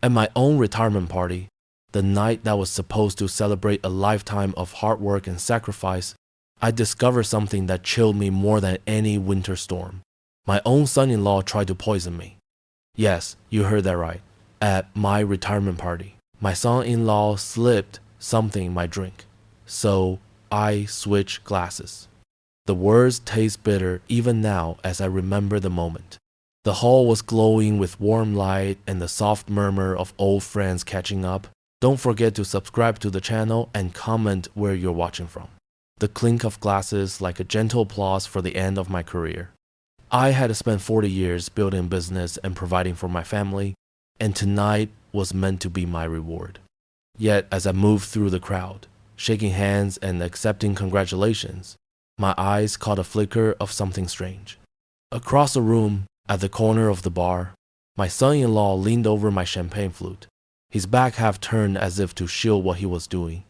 At my own retirement party, the night that was supposed to celebrate a lifetime of hard work and sacrifice, I discovered something that chilled me more than any winter storm. My own son-in-law tried to poison me. Yes, you heard that right. At my retirement party, my son-in-law slipped something in my drink. So I switched glasses. The words taste bitter even now as I remember the moment. The hall was glowing with warm light and the soft murmur of old friends catching up. Don't forget to subscribe to the channel and comment where you're watching from. The clink of glasses like a gentle applause for the end of my career. I had spent 40 years building business and providing for my family, and tonight was meant to be my reward. Yet as I moved through the crowd, shaking hands and accepting congratulations, my eyes caught a flicker of something strange. Across the room, at the corner of the bar, my son-in-law leaned over my champagne flute, his back half turned as if to shield what he was doing.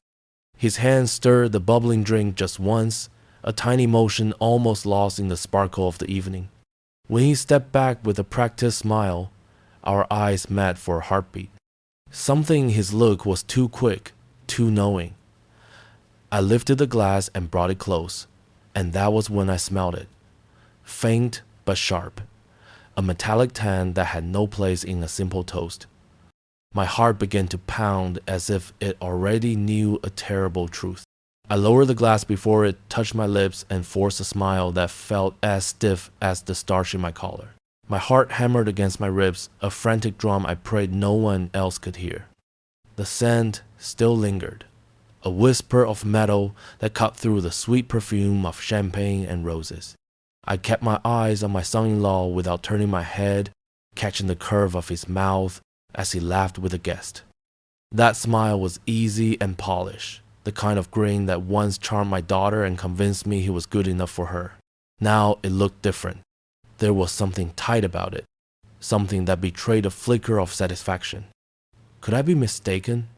His hand stirred the bubbling drink just once, a tiny motion almost lost in the sparkle of the evening. When he stepped back with a practiced smile, our eyes met for a heartbeat. Something in his look was too quick, too knowing. I lifted the glass and brought it close, and that was when I smelled it. Faint but sharp. A metallic tan that had no place in a simple toast. My heart began to pound as if it already knew a terrible truth. I lowered the glass before it touched my lips and forced a smile that felt as stiff as the starch in my collar. My heart hammered against my ribs, a frantic drum I prayed no one else could hear. The scent still lingered, a whisper of metal that cut through the sweet perfume of champagne and roses. I kept my eyes on my son-in-law without turning my head, catching the curve of his mouth as he laughed with the guest. That smile was easy and polished, the kind of grin that once charmed my daughter and convinced me he was good enough for her. Now it looked different. There was something tight about it, something that betrayed a flicker of satisfaction. Could I be mistaken?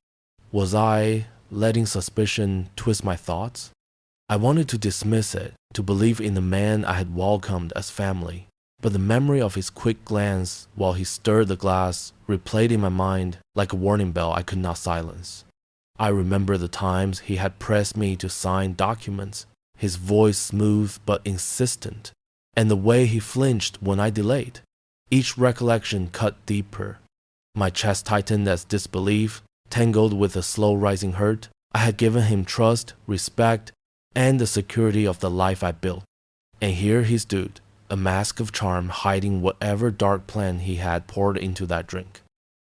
Was I letting suspicion twist my thoughts? I wanted to dismiss it, to believe in the man I had welcomed as family, but the memory of his quick glance while he stirred the glass replayed in my mind like a warning bell I could not silence. I remember the times he had pressed me to sign documents, his voice smooth but insistent, and the way he flinched when I delayed. Each recollection cut deeper. My chest tightened as disbelief, tangled with a slow rising hurt. I had given him trust, respect, and the security of the life I built. And here he stood, a mask of charm hiding whatever dark plan he had poured into that drink.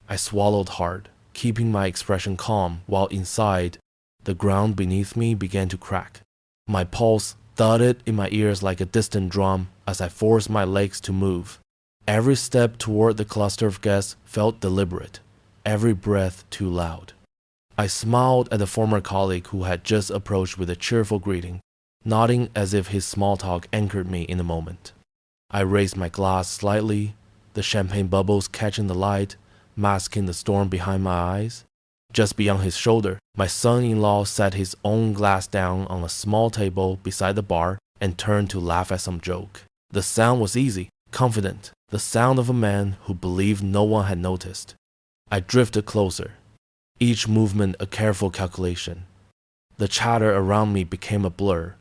I swallowed hard, keeping my expression calm, while inside, the ground beneath me began to crack. My pulse thudded in my ears like a distant drum as I forced my legs to move. Every step toward the cluster of guests felt deliberate, every breath too loud. I smiled at the former colleague who had just approached with a cheerful greeting, nodding as if his small talk anchored me in the moment. I raised my glass slightly, the champagne bubbles catching the light, masking the storm behind my eyes. Just beyond his shoulder, my son-in-law set his own glass down on a small table beside the bar and turned to laugh at some joke. The sound was easy, confident, the sound of a man who believed no one had noticed. I drifted closer, each movement a careful calculation. The chatter around me became a blur,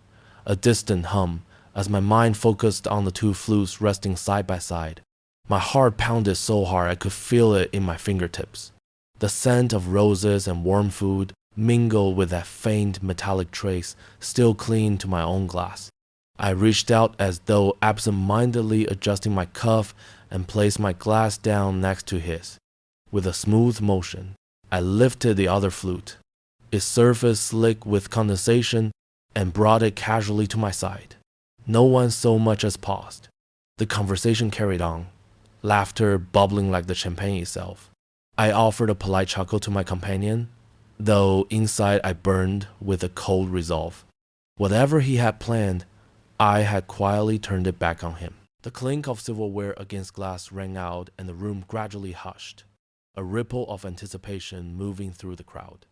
a distant hum, as my mind focused on the two flutes resting side by side. My heart pounded so hard I could feel it in my fingertips. The scent of roses and warm food mingled with that faint metallic trace still clinging to my own glass. I reached out as though absent-mindedly adjusting my cuff and placed my glass down next to his. With a smooth motion, I lifted the other flute, its surface slick with condensation, and brought it casually to my side. No one so much as paused. The conversation carried on, laughter bubbling like the champagne itself. I offered a polite chuckle to my companion, though inside I burned with a cold resolve. Whatever he had planned, I had quietly turned it back on him. The clink of silverware against glass rang out and the room gradually hushed, a ripple of anticipation moving through the crowd.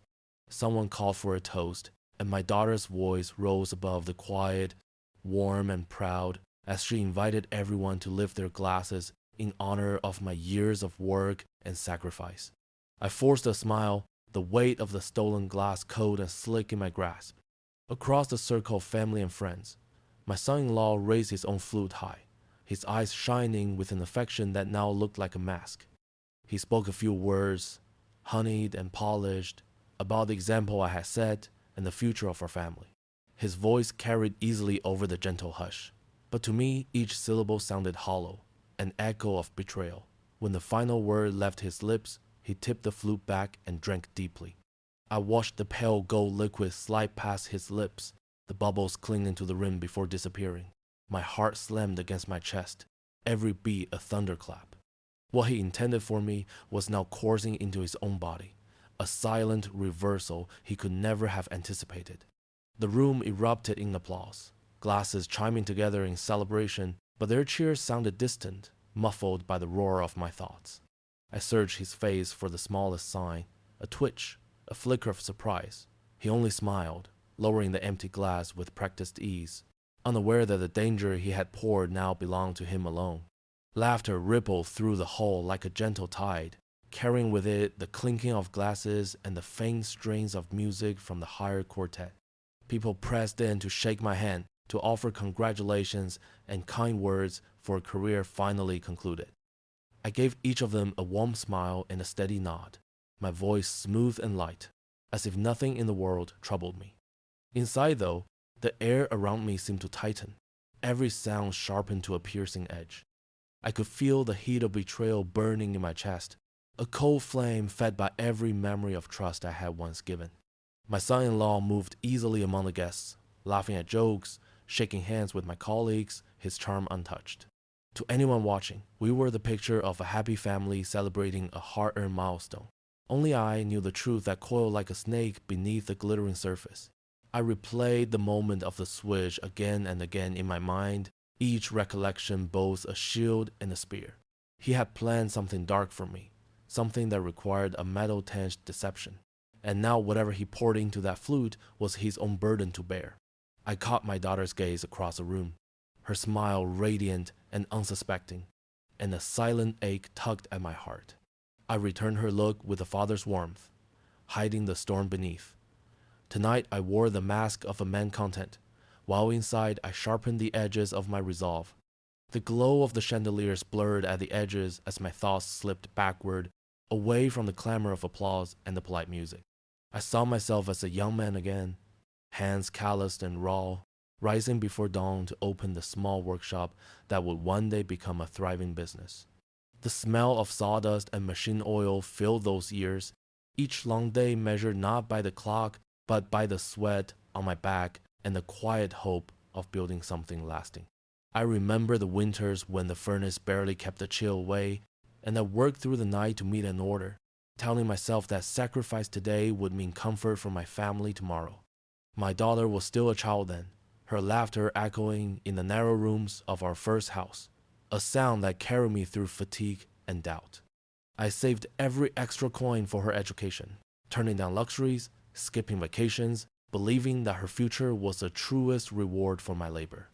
Someone called for a toast, and my daughter's voice rose above the quiet, warm and proud, as she invited everyone to lift their glasses in honor of my years of work and sacrifice. I forced a smile, the weight of the stolen glass cold and slick in my grasp. Across the circle of family and friends, my son-in-law raised his own flute high, his eyes shining with an affection that now looked like a mask. He spoke a few words, honeyed and polished, about the example I had set and the future of our family. His voice carried easily over the gentle hush, but to me each syllable sounded hollow, an echo of betrayal. When the final word left his lips, he tipped the flute back and drank deeply. I watched the pale gold liquid slide past his lips, the bubbles clinging to the rim before disappearing. My heart slammed against my chest, every beat a thunderclap. What he intended for me was now coursing into his own body, a silent reversal he could never have anticipated. The room erupted in applause, glasses chiming together in celebration, but their cheers sounded distant, muffled by the roar of my thoughts. I searched his face for the smallest sign, a twitch, a flicker of surprise. He only smiled, lowering the empty glass with practiced ease, unaware that the danger he had poured now belonged to him alone. Laughter rippled through the hall like a gentle tide, carrying with it the clinking of glasses and the faint strains of music from the hired quartet. People pressed in to shake my hand, to offer congratulations and kind words for a career finally concluded. I gave each of them a warm smile and a steady nod, my voice smooth and light, as if nothing in the world troubled me. Inside, though, the air around me seemed to tighten, every sound sharpened to a piercing edge. I could feel the heat of betrayal burning in my chest, a cold flame fed by every memory of trust I had once given. My son-in-law moved easily among the guests, laughing at jokes, shaking hands with my colleagues, his charm untouched. To anyone watching, we were the picture of a happy family celebrating a hard-earned milestone. Only I knew the truth that coiled like a snake beneath the glittering surface. I replayed the moment of the switch again and again in my mind, each recollection both a shield and a spear. He had planned something dark for me, something that required a metal-tinged deception. And now whatever he poured into that flute was his own burden to bear. I caught my daughter's gaze across the room, her smile radiant and unsuspecting, and a silent ache tugged at my heart. I returned her look with a father's warmth, hiding the storm beneath. Tonight I wore the mask of a man content, while inside I sharpened the edges of my resolve. The glow of the chandeliers blurred at the edges as my thoughts slipped backward, away from the clamor of applause and the polite music. I saw myself as a young man again, hands calloused and raw, rising before dawn to open the small workshop that would one day become a thriving business. The smell of sawdust and machine oil filled those years, each long day measured not by the clock, but by the sweat on my back and the quiet hope of building something lasting. I remember the winters when the furnace barely kept the chill away, and I worked through the night to meet an order, telling myself that sacrifice today would mean comfort for my family tomorrow. My daughter was still a child then, her laughter echoing in the narrow rooms of our first house, a sound that carried me through fatigue and doubt. I saved every extra coin for her education, turning down luxuries, skipping vacations, believing that her future was the truest reward for my labor.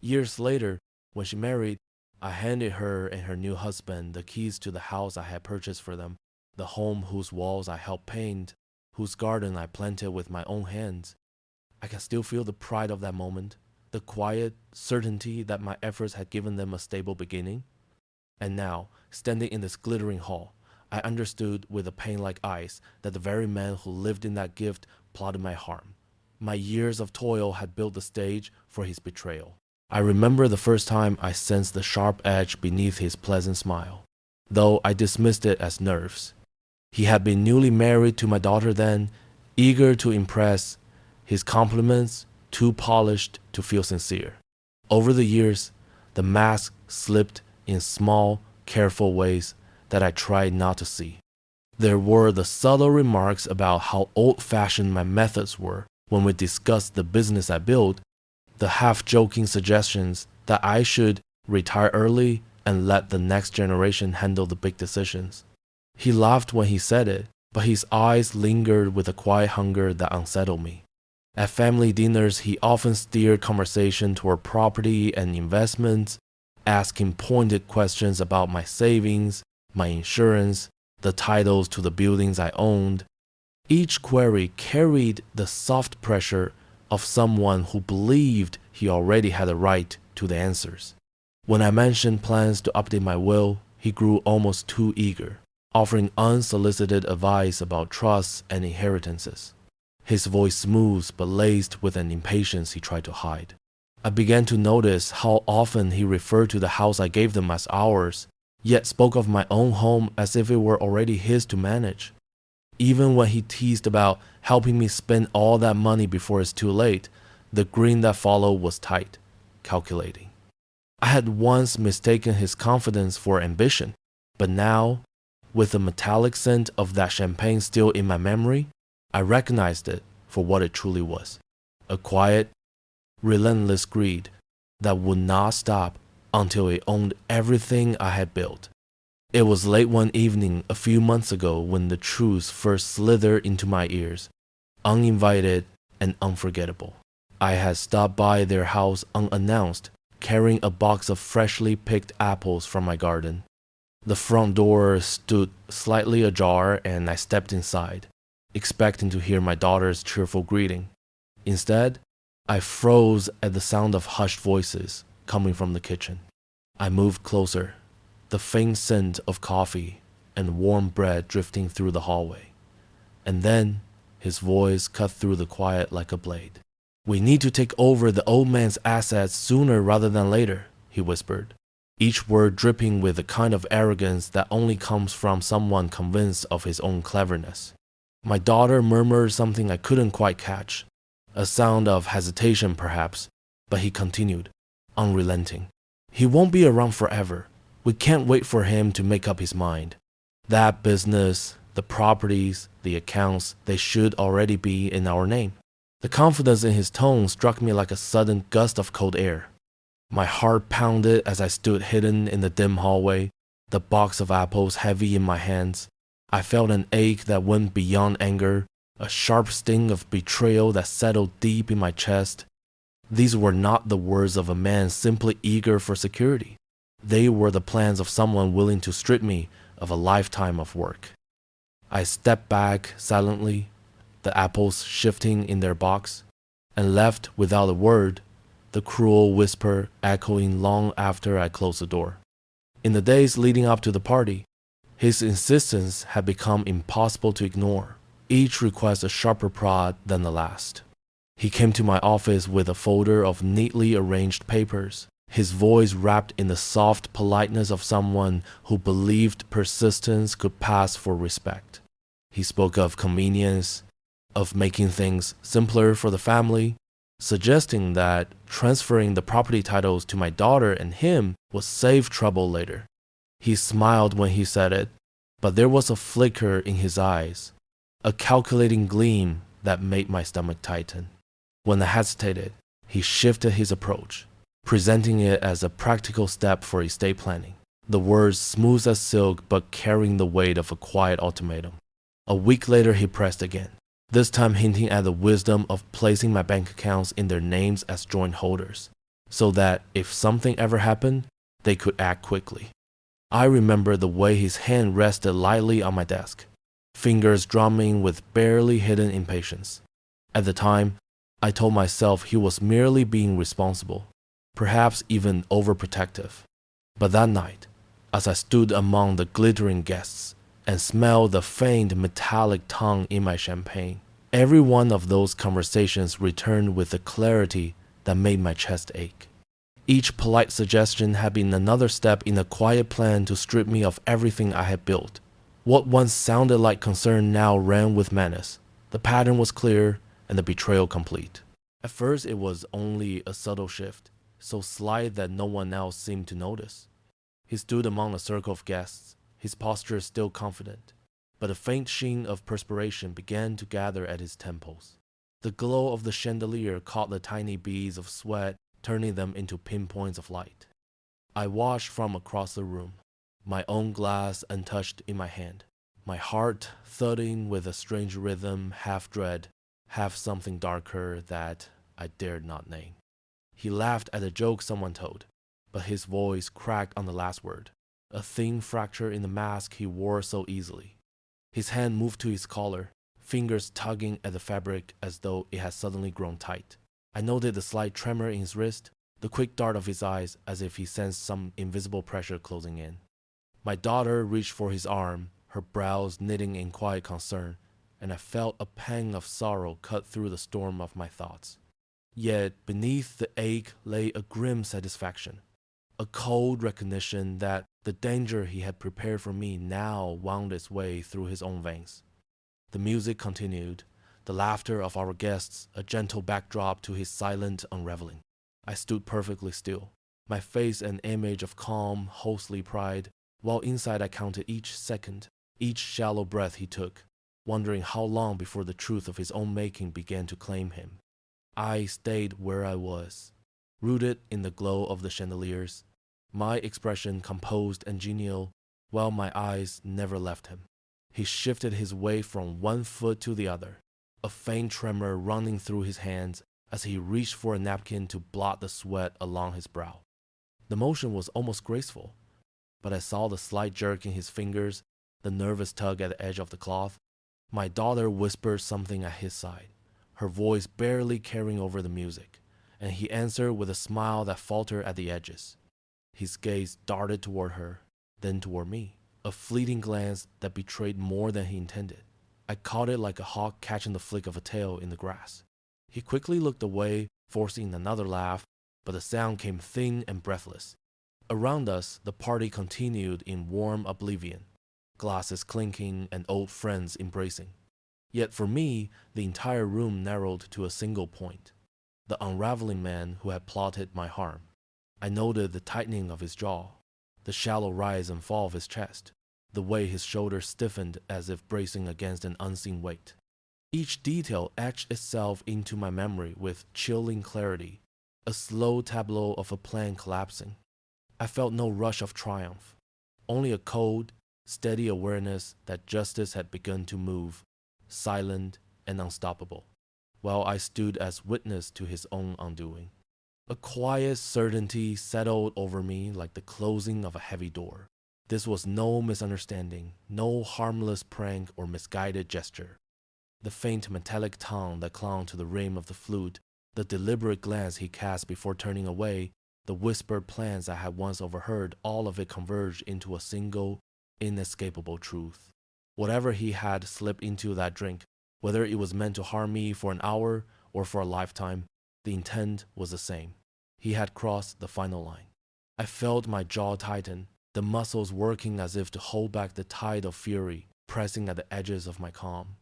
Years later, when she married, I handed her and her new husband the keys to the house I had purchased for them, the home whose walls I helped paint, whose garden I planted with my own hands. I can still feel the pride of that moment, the quiet certainty that my efforts had given them a stable beginning. And now, standing in this glittering hall, I understood with a pain like ice that the very man who lived in that gift plotted my harm. My years of toil had built the stage for his betrayal. I remember the first time I sensed the sharp edge beneath his pleasant smile, though I dismissed it as nerves. He had been newly married to my daughter then, eager to impress, his compliments too polished to feel sincere. Over the years, the mask slipped in small, careful ways that I tried not to see. There were the subtle remarks about how old-fashioned my methods were when we discussed the business I built, the half-joking suggestions that I should retire early and let the next generation handle the big decisions. He laughed when he said it, but his eyes lingered with a quiet hunger that unsettled me. At family dinners, he often steered conversation toward property and investments, asking pointed questions about my savings, my insurance, the titles to the buildings I owned. Each query carried the soft pressure of someone who believed he already had a right to the answers. When I mentioned plans to update my will, he grew almost too eager, offering unsolicited advice about trusts and inheritances. His voice smooth but laced with an impatience he tried to hide. I began to notice how often he referred to the house I gave them as ours, yet spoke of my own home as if it were already his to manage. Even when he teased about helping me spend all that money before it's too late, the grin that followed was tight, calculating. I had once mistaken his confidence for ambition, but now, with the metallic scent of that champagne still in my memory, I recognized it for what it truly was: a quiet, relentless greed that would not stop until it owned everything I had built. It was late one evening a few months ago when the truth first slithered into my ears, uninvited and unforgettable. I had stopped by their house unannounced, carrying a box of freshly picked apples from my garden. The front door stood slightly ajar and I stepped inside, expecting to hear my daughter's cheerful greeting. Instead, I froze at the sound of hushed voices coming from the kitchen. I moved closer, the faint scent of coffee and warm bread drifting through the hallway. And then, his voice cut through the quiet like a blade. "We need to take over the old man's assets sooner rather than later," he whispered, each word dripping with the kind of arrogance that only comes from someone convinced of his own cleverness. My daughter murmured something I couldn't quite catch, a sound of hesitation perhaps, but he continued, unrelenting. "He won't be around forever. We can't wait for him to make up his mind. That business, the properties, the accounts, they should already be in our name." The confidence in his tone struck me like a sudden gust of cold air. My heart pounded as I stood hidden in the dim hallway, the box of apples heavy in my hands. I felt an ache that went beyond anger, a sharp sting of betrayal that settled deep in my chest. These were not the words of a man simply eager for security. They were the plans of someone willing to strip me of a lifetime of work. I stepped back silently, the apples shifting in their box, and left without a word, the cruel whisper echoing long after I closed the door. In the days leading up to the party, his insistence had become impossible to ignore, each request a sharper prod than the last. He came to my office with a folder of neatly arranged papers, his voice wrapped in the soft politeness of someone who believed persistence could pass for respect. He spoke of convenience, of making things simpler for the family, suggesting that transferring the property titles to my daughter and him would save trouble later. He smiled when he said it, but there was a flicker in his eyes, a calculating gleam that made my stomach tighten. When I hesitated, he shifted his approach, presenting it as a practical step for estate planning, the words smooth as silk but carrying the weight of a quiet ultimatum. A week later he pressed again, this time hinting at the wisdom of placing my bank accounts in their names as joint holders, so that if something ever happened, they could act quickly. I remember the way his hand rested lightly on my desk, fingers drumming with barely hidden impatience. At the time, I told myself he was merely being responsible, perhaps even overprotective. But that night, as I stood among the glittering guests and smelled the faint metallic tongue in my champagne, every one of those conversations returned with a clarity that made my chest ache. Each polite suggestion had been another step in a quiet plan to strip me of everything I had built. What once sounded like concern now ran with menace. The pattern was clear and the betrayal complete. At first it was only a subtle shift, so slight that no one else seemed to notice. He stood among a circle of guests, his posture still confident, but a faint sheen of perspiration began to gather at his temples. The glow of the chandelier caught the tiny beads of sweat, turning them into pinpoints of light. I watched from across the room, my own glass untouched in my hand, my heart thudding with a strange rhythm, half dread, half something darker that I dared not name. He laughed at a joke someone told, but his voice cracked on the last word. a thin fracture in the mask he wore so easily. His hand moved to his collar, fingers tugging at the fabric as though it had suddenly grown tight. I noted the slight tremor in his wrist, the quick dart of his eyes as if he sensed some invisible pressure closing in. My daughter reached for his arm, her brows knitting in quiet concern, and I felt a pang of sorrow cut through the storm of my thoughts. Yet beneath the ache lay a grim satisfaction, a cold recognition that the danger he had prepared for me now wound its way through his own veins. The music continued, the laughter of our guests a gentle backdrop to his silent unraveling. I stood perfectly still, my face an image of calm, hostly pride, while inside I counted each second, each shallow breath he took, wondering how long before the truth of his own making began to claim him. I stayed where I was, rooted in the glow of the chandeliers, my expression composed and genial, while my eyes never left him. He shifted his weight from one foot to the other, a faint tremor running through his hands as he reached for a napkin to blot the sweat along his brow. The motion was almost graceful, but I saw the slight jerk in his fingers, the nervous tug at the edge of the cloth. My daughter whispered something at his side, her voice barely carrying over the music, and he answered with a smile that faltered at the edges. His gaze darted toward her, then toward me, a fleeting glance that betrayed more than he intended. I caught it like a hawk catching the flick of a tail in the grass. He quickly looked away, forcing another laugh, but the sound came thin and breathless. Around us, the party continued in warm oblivion, glasses clinking and old friends embracing. Yet for me, the entire room narrowed to a single point, the unraveling man who had plotted my harm. I noted the tightening of his jaw, the shallow rise and fall of his chest, the way his shoulders stiffened as if bracing against an unseen weight. Each detail etched itself into my memory with chilling clarity, a slow tableau of a plan collapsing. I felt no rush of triumph, only a cold, steady awareness that justice had begun to move, silent and unstoppable, while I stood as witness to his own undoing. A quiet certainty settled over me like the closing of a heavy door. This was no misunderstanding, no harmless prank or misguided gesture. The faint metallic tongue that clung to the rim of the flute, the deliberate glance he cast before turning away, the whispered plans I had once overheard, all of it converged into a single, inescapable truth. Whatever he had slipped into that drink, whether it was meant to harm me for an hour or for a lifetime, the intent was the same. He had crossed the final line. I felt my jaw tighten, the muscles working as if to hold back the tide of fury pressing at the edges of my calm.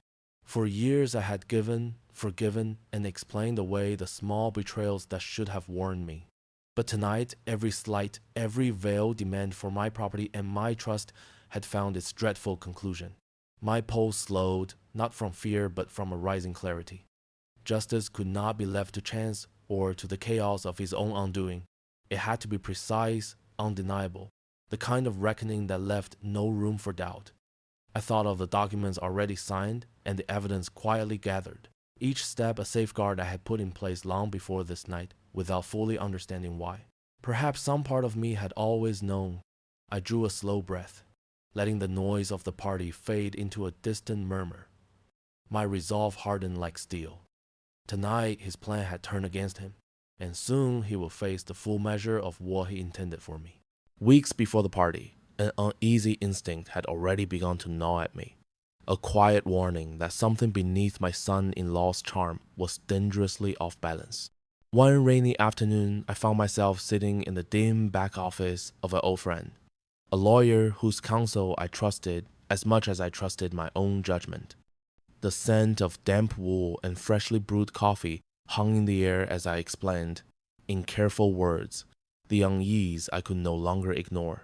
For years I had given, forgiven, and explained away the small betrayals that should have warned me. But tonight, every slight, every veiled demand for my property and my trust had found its dreadful conclusion. My pulse slowed, not from fear but from a rising clarity. Justice could not be left to chance or to the chaos of his own undoing. It had to be precise, undeniable, the kind of reckoning that left no room for doubt. I thought of the documents already signed and the evidence quietly gathered, each step a safeguard I had put in place long before this night, without fully understanding why. Perhaps some part of me had always known. I drew a slow breath, letting the noise of the party fade into a distant murmur. My resolve hardened like steel. Tonight his plan had turned against him, and soon he would face the full measure of what he intended for me. Weeks before the party, an uneasy instinct had already begun to gnaw at me, a quiet warning that something beneath my son-in-law's charm was dangerously off balance. One rainy afternoon, I found myself sitting in the dim back office of an old friend, a lawyer whose counsel I trusted as much as I trusted my own judgment. The scent of damp wool and freshly brewed coffee hung in the air as I explained, in careful words, the unease I could no longer ignore.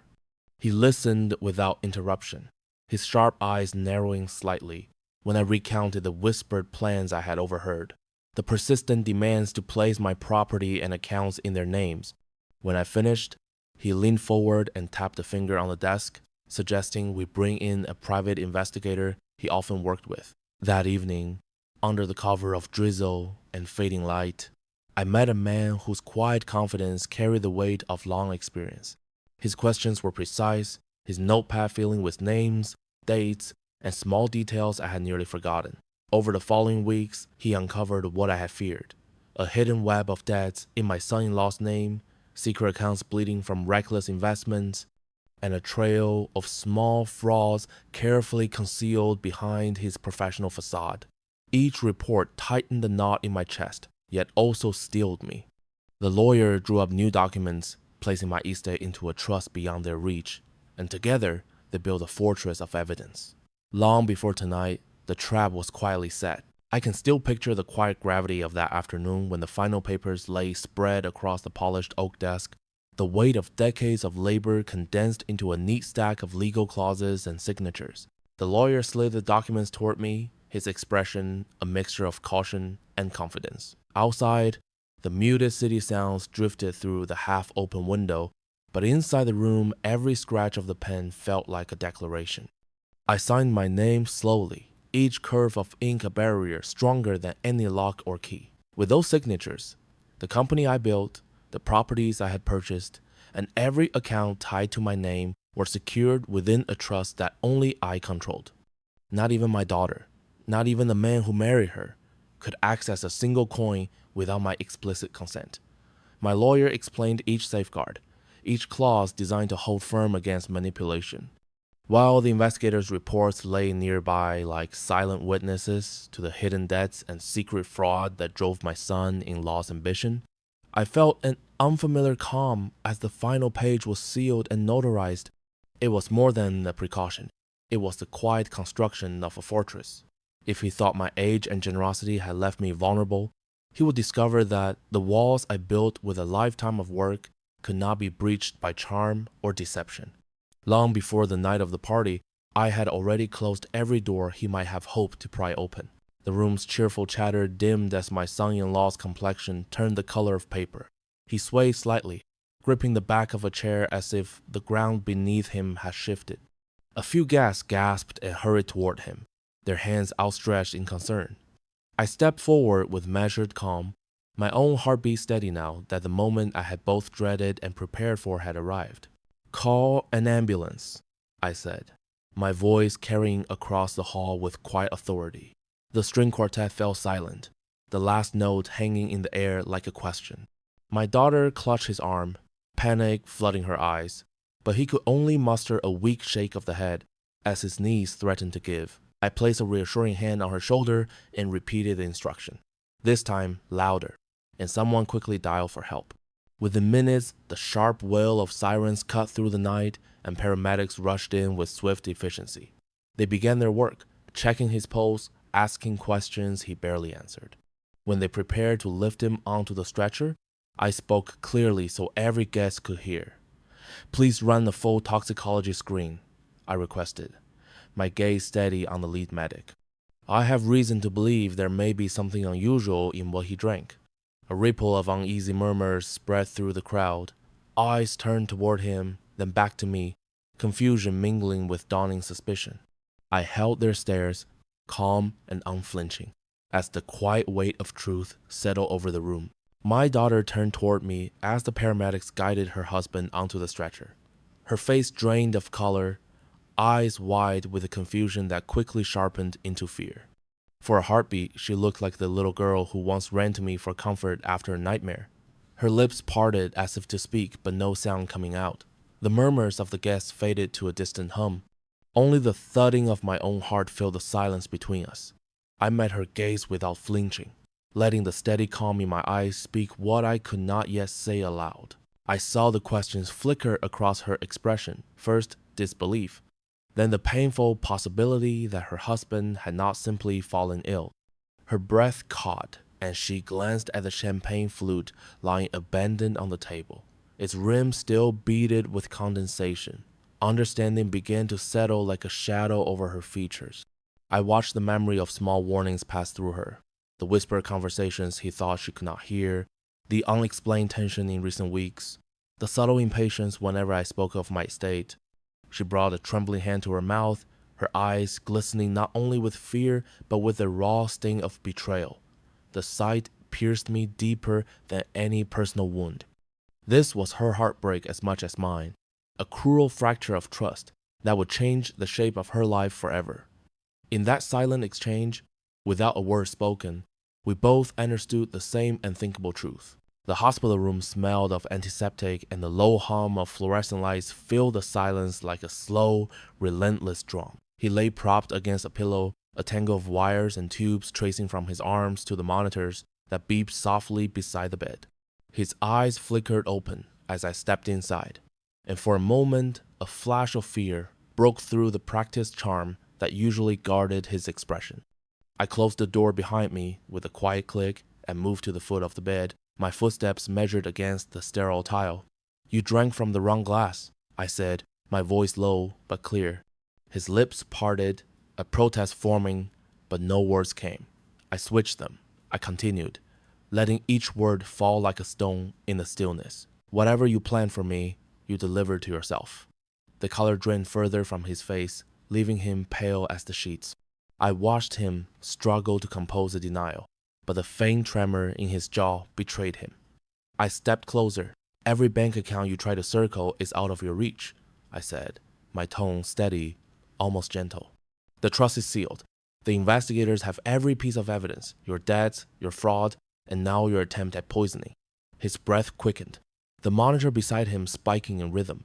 He listened without interruption, his sharp eyes narrowing slightly when I recounted the whispered plans I had overheard, the persistent demands to place my property and accounts in their names. When I finished, he leaned forward and tapped a finger on the desk, suggesting we bring in a private investigator he often worked with. That evening, under the cover of drizzle and fading light, I met a man whose quiet confidence carried the weight of long experience. His questions were precise, his notepad filling with names, dates, and small details I had nearly forgotten. Over the following weeks, he uncovered what I had feared: a hidden web of debts in my son-in-law's name, secret accounts bleeding from reckless investments, and a trail of small frauds carefully concealed behind his professional facade. Each report tightened the knot in my chest, yet also steeled me. The lawyer drew up new documents, placing my estate into a trust beyond their reach, and together they built a fortress of evidence. Long before tonight, the trap was quietly set. I can still picture the quiet gravity of that afternoon when the final papers lay spread across the polished oak desk, the weight of decades of labor condensed into a neat stack of legal clauses and signatures. The lawyer slid the documents toward me, his expression a mixture of caution and confidence. Outside, the muted city sounds drifted through the half-open window, but inside the room, every scratch of the pen felt like a declaration. I signed my name slowly, each curve of ink a barrier stronger than any lock or key. With those signatures, the company I built, the properties I had purchased, and every account tied to my name were secured within a trust that only I controlled. Not even my daughter, not even the man who married her, could access a single coin without my explicit consent. My lawyer explained each safeguard, each clause designed to hold firm against manipulation. While the investigators' reports lay nearby like silent witnesses to the hidden debts and secret fraud that drove my son-in-law's ambition, I felt an unfamiliar calm as the final page was sealed and notarized. It was more than a precaution. It was the quiet construction of a fortress. If he thought my age and generosity had left me vulnerable, he would discover that the walls I built with a lifetime of work could not be breached by charm or deception. Long before the night of the party, I had already closed every door he might have hoped to pry open. The room's cheerful chatter dimmed as my son-in-law's complexion turned the color of paper. He swayed slightly, gripping the back of a chair as if the ground beneath him had shifted. A few guests gasped and hurried toward him, their hands outstretched in concern. I stepped forward with measured calm, my own heartbeat steady now that the moment I had both dreaded and prepared for had arrived. "Call an ambulance," I said, my voice carrying across the hall with quiet authority. The string quartet fell silent, the last note hanging in the air like a question. My daughter clutched his arm, panic flooding her eyes, but he could only muster a weak shake of the head as his knees threatened to give. I placed a reassuring hand on her shoulder and repeated the instruction, this time louder, and someone quickly dialed for help. Within minutes, the sharp wail of sirens cut through the night, and paramedics rushed in with swift efficiency. They began their work, checking his pulse, asking questions he barely answered. When they prepared to lift him onto the stretcher, I spoke clearly so every guest could hear. "Please run a full toxicology screen," I requested, my gaze steady on the lead medic. "I have reason to believe there may be something unusual in what he drank." A ripple of uneasy murmurs spread through the crowd. Eyes turned toward him, then back to me, confusion mingling with dawning suspicion. I held their stares, calm and unflinching, as the quiet weight of truth settled over the room. My daughter turned toward me as the paramedics guided her husband onto the stretcher. Her face drained of color, eyes wide with a confusion that quickly sharpened into fear. For a heartbeat, she looked like the little girl who once ran to me for comfort after a nightmare. Her lips parted as if to speak, but no sound coming out. The murmurs of the guests faded to a distant hum. Only the thudding of my own heart filled the silence between us. I met her gaze without flinching, letting the steady calm in my eyes speak what I could not yet say aloud. I saw the questions flicker across her expression, first disbelief, then the painful possibility that her husband had not simply fallen ill. Her breath caught, and she glanced at the champagne flute lying abandoned on the table, its rim still beaded with condensation. Understanding began to settle like a shadow over her features. I watched the memory of small warnings pass through her, the whispered conversations he thought she could not hear, the unexplained tension in recent weeks, the subtle impatience whenever I spoke of my estate. She brought a trembling hand to her mouth, her eyes glistening not only with fear, but with the raw sting of betrayal. The sight pierced me deeper than any personal wound. This was her heartbreak as much as mine. a cruel fracture of trust that would change the shape of her life forever. In that silent exchange, without a word spoken, we both understood the same unthinkable truth. The hospital room smelled of antiseptic, and the low hum of fluorescent lights filled the silence like a slow, relentless drum. He lay propped against a pillow, a tangle of wires and tubes tracing from his arms to the monitors that beeped softly beside the bed. His eyes flickered open as I stepped inside, and for a moment, a flash of fear broke through the practiced charm that usually guarded his expression. I closed the door behind me with a quiet click and moved to the foot of the bed, my footsteps measured against the sterile tile. "You drank from the wrong glass," I said, my voice low but clear. His lips parted, a protest forming, but no words came. I switched them. I continued, letting each word fall like a stone in the stillness. "Whatever you planned for me, you delivered to yourself." The color drained further from his face, leaving him pale as the sheets. I watched him struggle to compose a denial, but the faint tremor in his jaw betrayed him. I stepped closer. "Every bank account you try to circle is out of your reach," I said, my tone steady, almost gentle. "The trust is sealed. The investigators have every piece of evidence, your debts, your fraud, and now your attempt at poisoning." His breath quickened, the monitor beside him spiking in rhythm.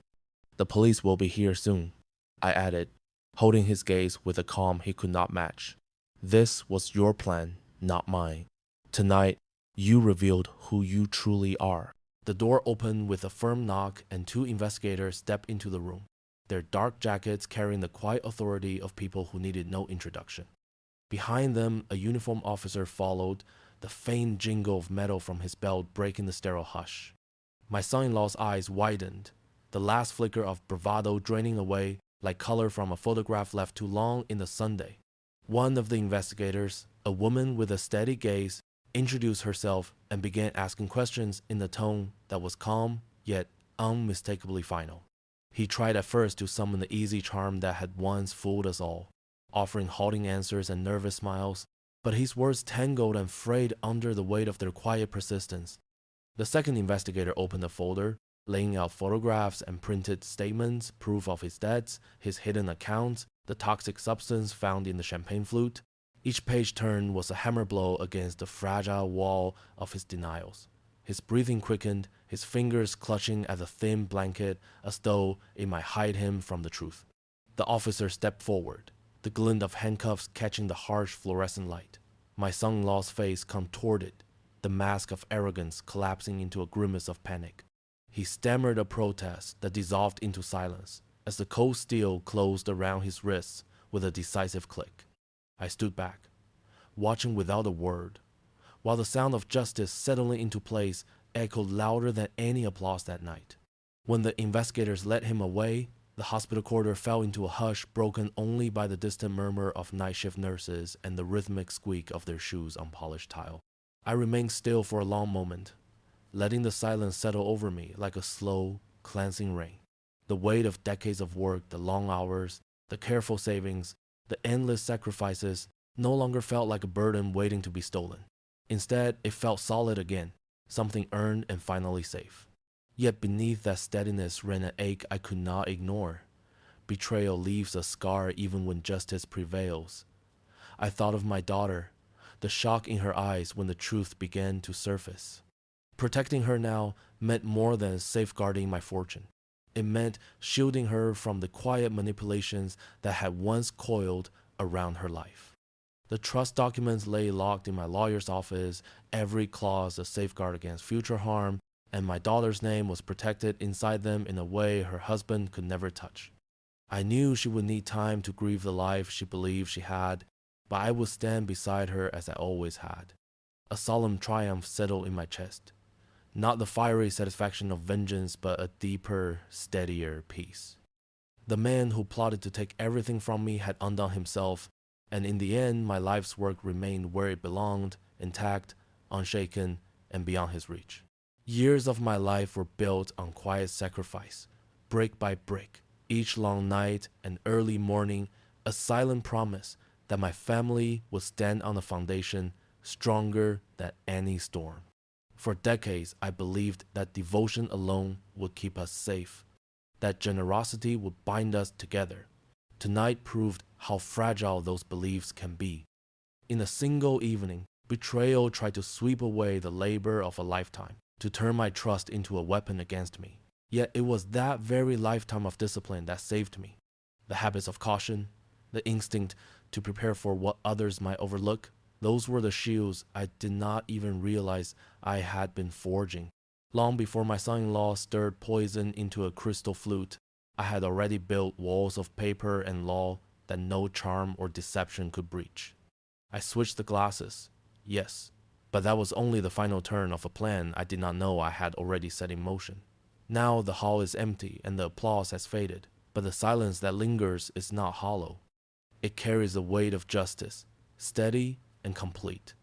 "The police will be here soon," I added, holding his gaze with a calm he could not match. "This was your plan, not mine. Tonight, you revealed who you truly are." The door opened with a firm knock, and two investigators stepped into the room, their dark jackets carrying the quiet authority of people who needed no introduction. Behind them, a uniformed officer followed, the faint jingle of metal from his belt breaking the sterile hush. My son-in-law's eyes widened, the last flicker of bravado draining away like color from a photograph left too long in the sunday. One of the investigators, a woman with a steady gaze, introduced herself and began asking questions in a tone that was calm yet unmistakably final. He tried at first to summon the easy charm that had once fooled us all, offering halting answers and nervous smiles, but his words tangled and frayed under the weight of their quiet persistence. The second investigator opened a folder, laying out photographs and printed statements, proof of his debts, his hidden accounts, the toxic substance found in the champagne flute. Each page turned was a hammer blow against the fragile wall of his denials. His breathing quickened, his fingers clutching at the thin blanket as though it might hide him from the truth. The officer stepped forward, the glint of handcuffs catching the harsh fluorescent light. My son-in-law's face contorted, the mask of arrogance collapsing into a grimace of panic. He stammered a protest that dissolved into silence as the cold steel closed around his wrists with a decisive click. I stood back, watching without a word, while the sound of justice settling into place echoed louder than any applause that night. When the investigators led him away, the hospital corridor fell into a hush broken only by the distant murmur of night shift nurses and the rhythmic squeak of their shoes on polished tile. I remained still for a long moment, letting the silence settle over me like a slow, cleansing rain. The weight of decades of work, the long hours, the careful savings, the endless sacrifices no longer felt like a burden waiting to be stolen. Instead, it felt solid again, something earned and finally safe. Yet beneath that steadiness ran an ache I could not ignore. Betrayal leaves a scar even when justice prevails. I thought of my daughter, the shock in her eyes when the truth began to surface. Protecting her now meant more than safeguarding my fortune. It meant shielding her from the quiet manipulations that had once coiled around her life. The trust documents lay locked in my lawyer's office, every clause a safeguard against future harm, and my daughter's name was protected inside them in a way her husband could never touch. I knew she would need time to grieve the life she believed she had, but I would stand beside her as I always had. A solemn triumph settled in my chest. Not the fiery satisfaction of vengeance, but a deeper, steadier peace. The man who plotted to take everything from me had undone himself, and in the end my life's work remained where it belonged, intact, unshaken, and beyond his reach. Years of my life were built on quiet sacrifice, brick by brick, each long night and early morning, a silent promise that my family would stand on a foundation stronger than any storm. For decades, I believed that devotion alone would keep us safe. that generosity would bind us together. Tonight proved how fragile those beliefs can be. In a single evening, betrayal tried to sweep away the labor of a lifetime, to turn my trust into a weapon against me. Yet it was that very lifetime of discipline that saved me. The habits of caution, the instinct to prepare for what others might overlook, those were the shields I did not even realize I had been forging. Long before my son-in-law stirred poison into a crystal flute, I had already built walls of paper and law that no charm or deception could breach. I switched the glasses, yes, but that was only the final turn of a plan I did not know I had already set in motion. Now the hall is empty and the applause has faded, but the silence that lingers is not hollow. It carries the weight of justice, steady and complete.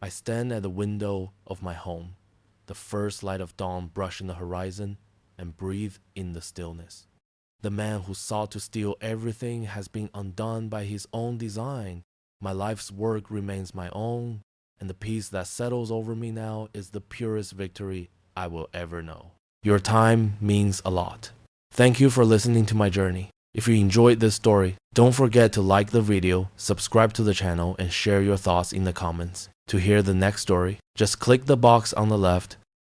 I stand at the window of my home, the first light of dawn brushing the horizon, and breathe in the stillness. The man who sought to steal everything has been undone by his own design. My life's work remains my own, and the peace that settles over me now is the purest victory I will ever know. Your time means a lot. Thank you for listening to my journey. If you enjoyed this story, don't forget to like the video, subscribe to the channel, and share your thoughts in the comments. To hear the next story, just click the box on the left